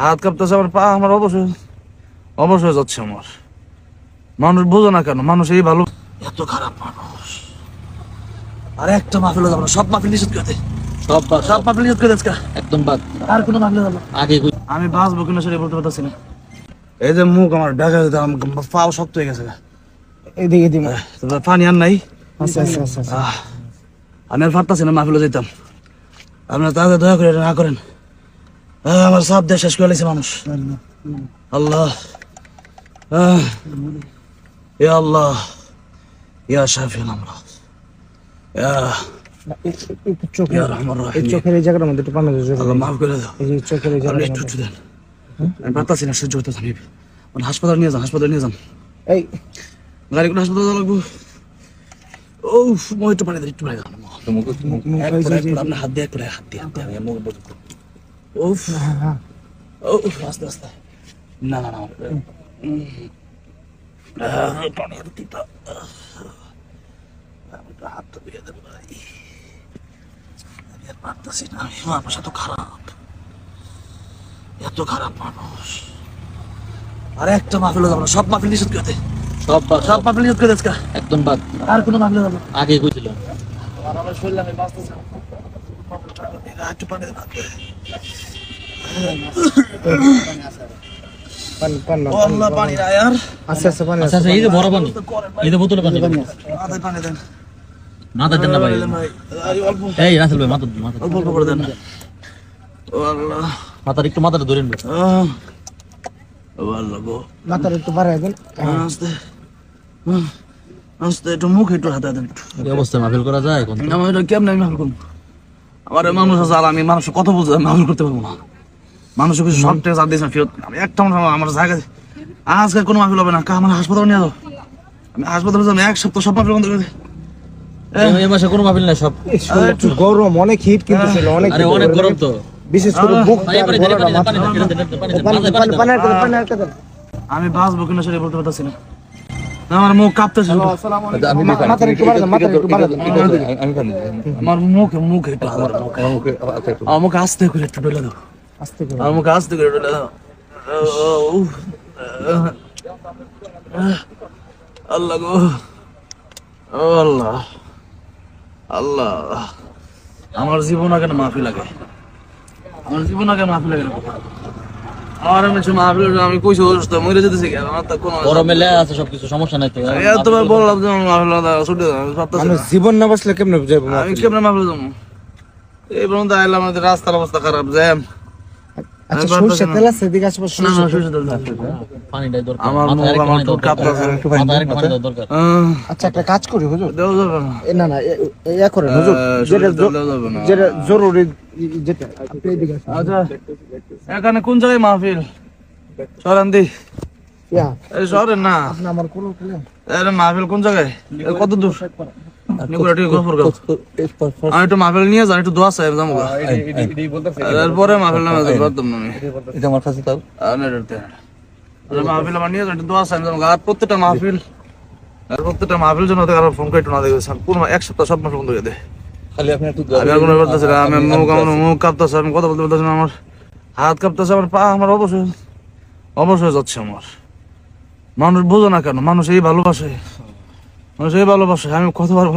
হাত কাঁপতেছে, আমার পা আমার অবশ্যই অবশ্যই যাচ্ছে আমার। মানুষ বোঝো না কেন, মানুষ এই ভালো, এত খারাপ মানুষ। আর একটা মাহফিল যাবো না, সব মাহফিল নিষেধ করে দে, সব মাহফিল নিষেধ করে দে একদম বাদ। আর কোনো মাহফিল যাবো আগে আমি বাঁচবো কিনা সেটা বলতে পারতেছি না। এই যে মুখ আমার দেখা যেতে, পাও শক্ত হয়ে গেছে। এদিকে দিন পানি আর নাই। আচ্ছা আচ্ছা আচ্ছা আমি আর পারতাছি না মাহফিলে যেতাম। আপনারা তাদের দয়া করে এটা না করেন। আমার সাপ দিয়ে শেষ করে লাইছে মানুষ। আল্লাহ, ইয়া আল্লাহ, ইয়া শাফিউল আমরাদ, ইয়া রহমান রহিম। চোখের এই জায়গাটার মধ্যে একটু পানি দিও। আল্লাহ মাফ করে দাও। এই যে চোখের এই জায়গাটা একটু দেন, আমি পারতাছি না, সহ্য করতেছি না। মানে হাসপাতাল নিয়ে যান, হাসপাতালে নিয়ে যান। এই গাড়ি করে হাসপাতালে যাওয়া লাগবো। ও একটু পানি দেন, একটু পানি দেন। আপনার হাত দিয়ে, হাত দিয়ে মুখ বন্ধ করুন। উফ, আস্তে আস্তে, না না না, পানি এত তিতা, হাতটা দিয়ে দেন ভাই। আমি আর পারতাছি না, মানুষ এত খারাপ, এত খারাপ মানুষ। আর একটা মাহফিল যাবো না, সব মাহফিল নিষেধ করে দে, সব মাহফিল নিষেধ করে দে একদম বাদ। আর কোনো মাহফিল যাবো আগে কইছিল আমার শরীর, আমি বাঁচতেছি না। একটু পানি দেন। পানি না यार। আচ্ছা আচ্ছা পানি আচ্ছা এই যে বড় পানি, এই যে বোতলে পানি দেন, পানি দেন, মাথা দেন না ভাই। এই রাসেল ভাই মাথা অল্প অল্প করে দেন। ও আল্লাহ, মাথার একটু মাথাটা ধরেন ভাই। ও আল্লাহ গো, মাথার একটু বাড়ায় দেন। আস্তে আস্তে, একটু মুখ একটু হাতে দেন। এই অবস্থায় মাহফিল করা যায় এখন? আমার এটা কেমন আমি মাহফিল করবো? আমার মানুষ আছে, আর আমি মানুষের কত বুঝে মাহফিল করতে পারবো না। মানুষের কিছু সব টেস্ট আর দিয়েছে না ফেরত। আমি একটা মানুষ আমার জায়গায় আজকে কোনো মাহফিল হবে না। আমার হাসপাতালে নিয়ে যাও, আমি হাসপাতালে যাবো। এক সপ্তাহ সব মাহফিল বন্ধ করে দে। এই মাসে কোনো মাহফিল নাই, সব একটু গরম, অনেক হিট কিন্তু ছিল, অনেক আরে অনেক গরম তো। বিশেষ করে বুক পানি পানি দেন, পানি পানি একটা দেন। আমি বাঁচবো কিনা সেটা বলতে পারতেছি না। আমার মুখ কাঁপতেছে, মাথার একটু বাড়ায় দেন, মাথার একটু বাড়ায় দেন। আমার মুখে একটু, আমার মুখে আস্তে করে একটু ডলে দাও, আস্তে করে আমার মুখে আস্তে করে ডলে দাও। আল্লাহ গো, ও আল্লাহ, আল্লাহ, আমার জীবন আগে মাফি লাগে, আমার জীবন আগে মাফি লাগে। আমার মাহফিল আমি কইছি অসুস্থ মরে যেতেছি, আমার তো কোনো গরমে লে আছে সবকিছু, সমস্যা নাই তো। এতবার বললাম যে মাহফিল ছুটি জীবন না বাঁচলে কেমনে যাবো? আমি কেমনে মাহফিল যাবো? এই পর্যন্ত আইলাম, আমাদের রাস্তার অবস্থা খারাপ, জ্যাম। আচ্ছা সরষে তেল আছে এদিকে আশেপাশে? না না, সরষে তেল না। পানিটাই দরকার, আমার মুখ, আমার ঠোঁট কাঁপতেছে। মাথায় আরেকটু পানি দেওয়া দরকার। আচ্ছা একটা কাজ করি হুজুর, দেওয়া যাবে না, না না ইয়া করেন হুজুর, সরষে তেল দেওয়া যাবে না। যেটা জরুরি, যেটা আপনি এদিকে আসুন। আচ্ছা, এখানে কোন জায়গায় মাহফিল? সরেন দি, ইয়া এই সরেন না। আপনি আমার কোন মাহফিল কোন জায়গায়, কত দূর? আমি একটু মাহফিল নিয়ে যান, একটু দোয়া চাই যাবো। এরপরে মাহফিল নামে পারতাম না আমি। এটা আমার কাছে তাও মাহফিল আমার নিয়ে যান, একটু দোয়া চাই যাবো। আর প্রত্যেকটা মাহফিল জন্য কারো ফোন করে একটু না দেখে পুরো এক সপ্তাহ সব মাহফিল বন্ধ করে দেয়। খালি আপনি একটু আমি আর কোনো করতেছি না, আমি মুখ কাঁপতেছে, আমি কথা বলতে পারতেছি না, আমার হাত কাঁপতেছে, আমার পা আমার অবশ্যই অবশ্যই যাচ্ছে আমার। মানুষ বোঝো না কেন, মানুষ এই ভালোবাসে, মানুষ এই ভালোবাসে। আমি কতবার